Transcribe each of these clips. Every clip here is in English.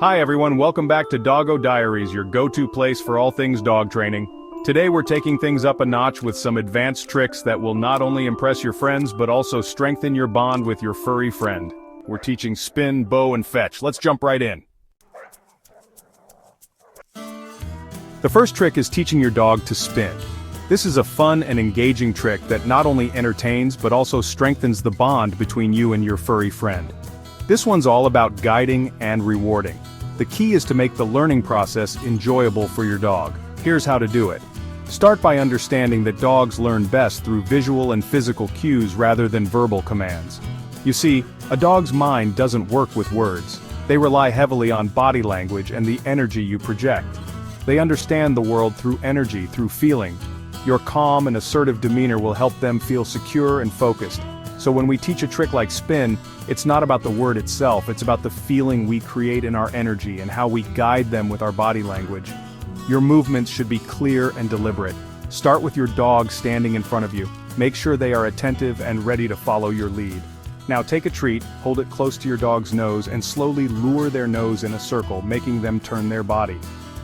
Hi everyone, welcome back to Doggo Diaries, your go-to place for all things dog training. Today we're taking things up a notch with some advanced tricks that will not only impress your friends but also strengthen your bond with your furry friend. We're teaching spin, bow, and fetch. Let's jump right in. The first trick is teaching your dog to spin. This is a fun and engaging trick that not only entertains but also strengthens the bond between you and your furry friend. This one's all about guiding and rewarding. The key is to make the learning process enjoyable for your dog. Here's how to do it. Start by understanding that dogs learn best through visual and physical cues rather than verbal commands. You see, a dog's mind doesn't work with words. They rely heavily on body language and the energy you project. They understand the world through energy, through feeling. Your calm and assertive demeanor will help them feel secure and focused. So when we teach a trick like spin, it's not about the word itself, it's about the feeling we create in our energy and how we guide them with our body language. Your movements should be clear and deliberate. Start with your dog standing in front of you. Make sure they are attentive and ready to follow your lead. Now take a treat, hold it close to your dog's nose and slowly lure their nose in a circle, making them turn their body.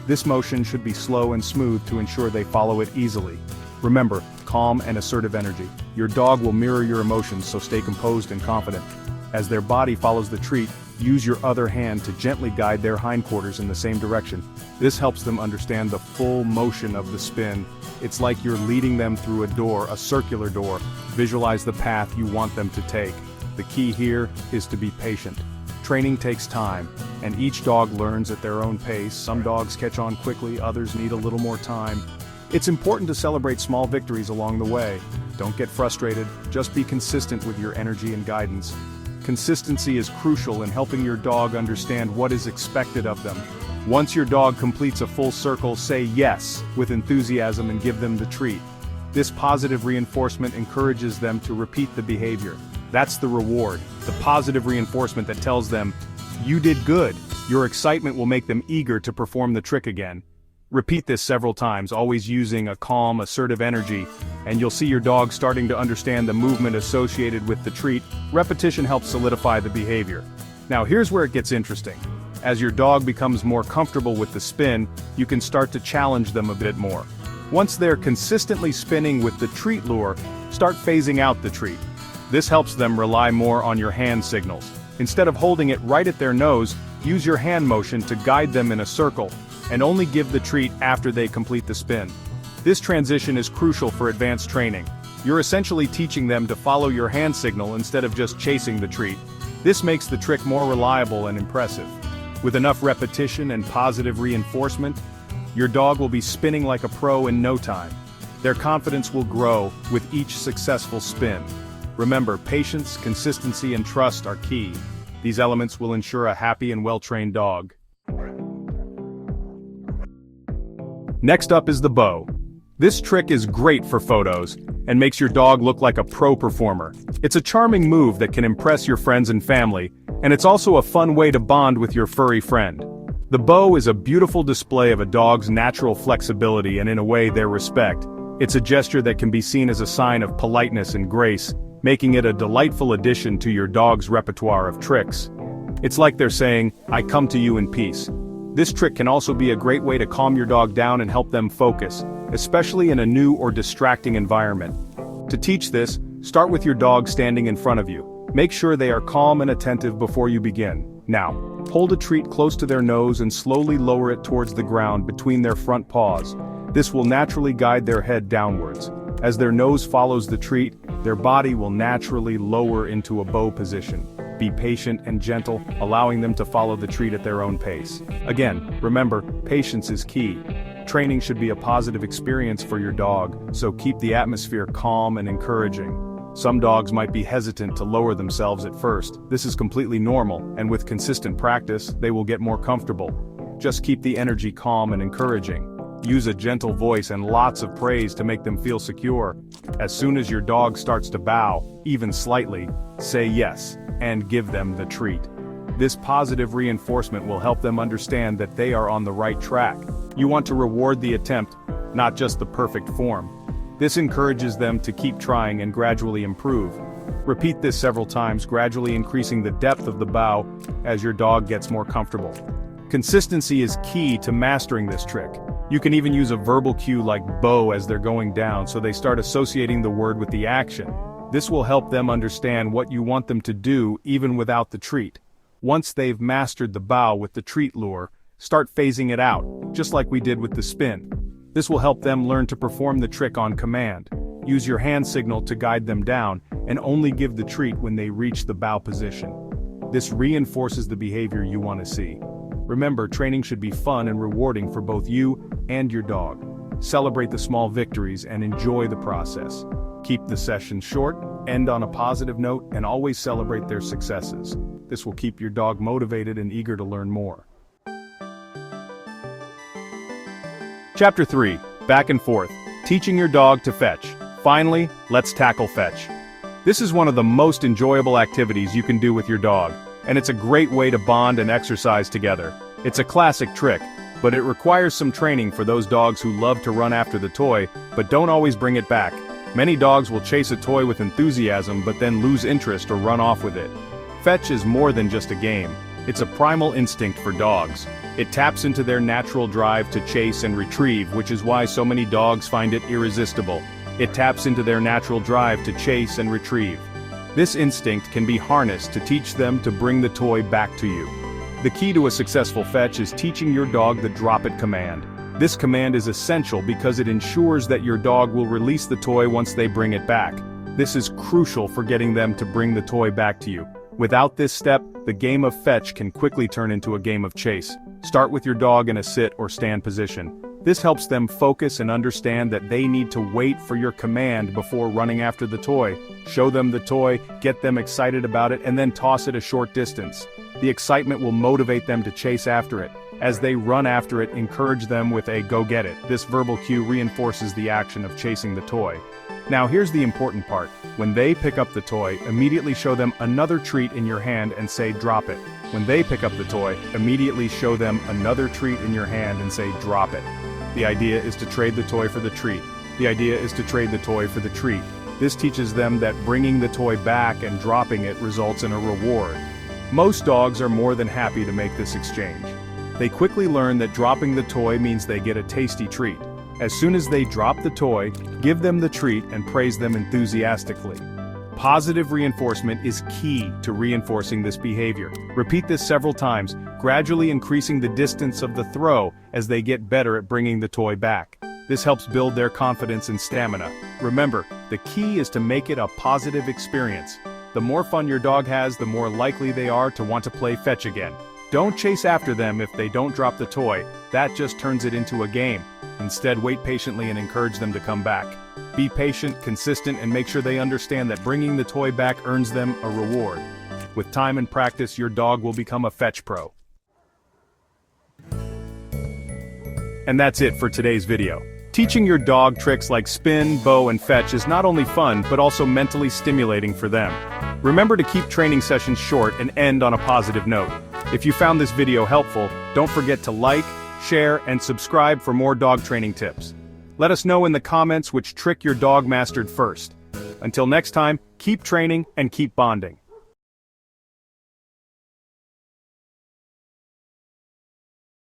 This motion should be slow and smooth to ensure they follow it easily. Remember, calm and assertive energy. Your dog will mirror your emotions, so stay composed and confident. As their body follows the treat, use your other hand to gently guide their hindquarters in the same direction. This helps them understand the full motion of the spin. It's like you're leading them through a door, a circular door. Visualize the path you want them to take. The key here is to be patient. Training takes time, and each dog learns at their own pace. Some dogs catch on quickly, others need a little more time. It's important to celebrate small victories along the way. Don't get frustrated, just be consistent with your energy and guidance. Consistency is crucial in helping your dog understand what is expected of them. Once your dog completes a full circle, say yes with enthusiasm and give them the treat. This positive reinforcement encourages them to repeat the behavior. That's the reward, the positive reinforcement that tells them, "You did good." Your excitement will make them eager to perform the trick again. Repeat this several times, always using a calm, assertive energy, and you'll see your dog starting to understand the movement associated with the treat. Repetition helps solidify the behavior. Now here's where it gets interesting. As your dog becomes more comfortable with the spin, you can start to challenge them a bit more. Once they're consistently spinning with the treat lure, start phasing out the treat. This helps them rely more on your hand signals. Instead of holding it right at their nose, use your hand motion to guide them in a circle, and only give the treat after they complete the spin. This transition is crucial for advanced training. You're essentially teaching them to follow your hand signal instead of just chasing the treat. This makes the trick more reliable and impressive. With enough repetition and positive reinforcement, your dog will be spinning like a pro in no time. Their confidence will grow with each successful spin. Remember, patience, consistency, and trust are key. These elements will ensure a happy and well-trained dog. Next up is the bow. This trick is great for photos and makes your dog look like a pro performer. It's a charming move that can impress your friends and family, and it's also a fun way to bond with your furry friend. The bow is a beautiful display of a dog's natural flexibility and in a way their respect. It's a gesture that can be seen as a sign of politeness and grace, making it a delightful addition to your dog's repertoire of tricks. It's like they're saying, "I come to you in peace." This trick can also be a great way to calm your dog down and help them focus, especially in a new or distracting environment. To teach this, start with your dog standing in front of you. Make sure they are calm and attentive before you begin. Now, hold a treat close to their nose and slowly lower it towards the ground between their front paws. This will naturally guide their head downwards. As their nose follows the treat, their body will naturally lower into a bow position. Be patient and gentle, allowing them to follow the treat at their own pace. Again, remember, patience is key. Training should be a positive experience for your dog, so keep the atmosphere calm and encouraging. Some dogs might be hesitant to lower themselves at first. This is completely normal, and with consistent practice, they will get more comfortable. Just keep the energy calm and encouraging. Use a gentle voice and lots of praise to make them feel secure. As soon as your dog starts to bow, even slightly, say yes, and give them the treat. This positive reinforcement will help them understand that they are on the right track. You want to reward the attempt, not just the perfect form. This encourages them to keep trying and gradually improve. Repeat this several times, gradually increasing the depth of the bow as your dog gets more comfortable. Consistency is key to mastering this trick. You can even use a verbal cue like "bo" as they're going down so they start associating the word with the action. This will help them understand what you want them to do even without the treat. Once they've mastered the bow with the treat lure, start phasing it out, just like we did with the spin. This will help them learn to perform the trick on command. Use your hand signal to guide them down, and only give the treat when they reach the bow position. This reinforces the behavior you want to see. Remember, training should be fun and rewarding for both you and your dog. Celebrate the small victories and enjoy the process. Keep the session short, end on a positive note, and always celebrate their successes. This will keep your dog motivated and eager to learn more. Chapter 3. Back and forth. Teaching your dog to fetch. Finally, let's tackle fetch. This is one of the most enjoyable activities you can do with your dog, and it's a great way to bond and exercise together. It's a classic trick, but it requires some training for those dogs who love to run after the toy, but don't always bring it back. Many dogs will chase a toy with enthusiasm but then lose interest or run off with it. Fetch is more than just a game. It's a primal instinct for dogs. It taps into their natural drive to chase and retrieve, which is why so many dogs find it irresistible. It taps into their natural drive to chase and retrieve. This instinct can be harnessed to teach them to bring the toy back to you. The key to a successful fetch is teaching your dog the drop-it command. This command is essential because it ensures that your dog will release the toy once they bring it back. This is crucial for getting them to bring the toy back to you. Without this step, the game of fetch can quickly turn into a game of chase. Start with your dog in a sit or stand position. This helps them focus and understand that they need to wait for your command before running after the toy. Show them the toy, get them excited about it, and then toss it a short distance. The excitement will motivate them to chase after it. As they run after it, encourage them with a "go get it." This verbal cue reinforces the action of chasing the toy. Now here's the important part. When they pick up the toy, immediately show them another treat in your hand and say "drop it." When they pick up the toy, immediately show them another treat in your hand and say "drop it." The idea is to trade the toy for the treat. The idea is to trade the toy for the treat. This teaches them that bringing the toy back and dropping it results in a reward. Most dogs are more than happy to make this exchange. They quickly learn that dropping the toy means they get a tasty treat. As soon as they drop the toy, give them the treat and praise them enthusiastically. Positive reinforcement is key to reinforcing this behavior. Repeat this several times, gradually increasing the distance of the throw as they get better at bringing the toy back. This helps build their confidence and stamina. Remember, the key is to make it a positive experience. The more fun your dog has, the more likely they are to want to play fetch again. Don't chase after them if they don't drop the toy. That just turns it into a game. Instead, wait patiently and encourage them to come back. Be patient, consistent, and make sure they understand that bringing the toy back earns them a reward. With time and practice, your dog will become a fetch pro. And that's it for today's video. Teaching your dog tricks like spin, bow, and fetch is not only fun, but also mentally stimulating for them. Remember to keep training sessions short and end on a positive note. If you found this video helpful, don't forget to like, share, and subscribe for more dog training tips. Let us know in the comments which trick your dog mastered first. Until next time, keep training and keep bonding.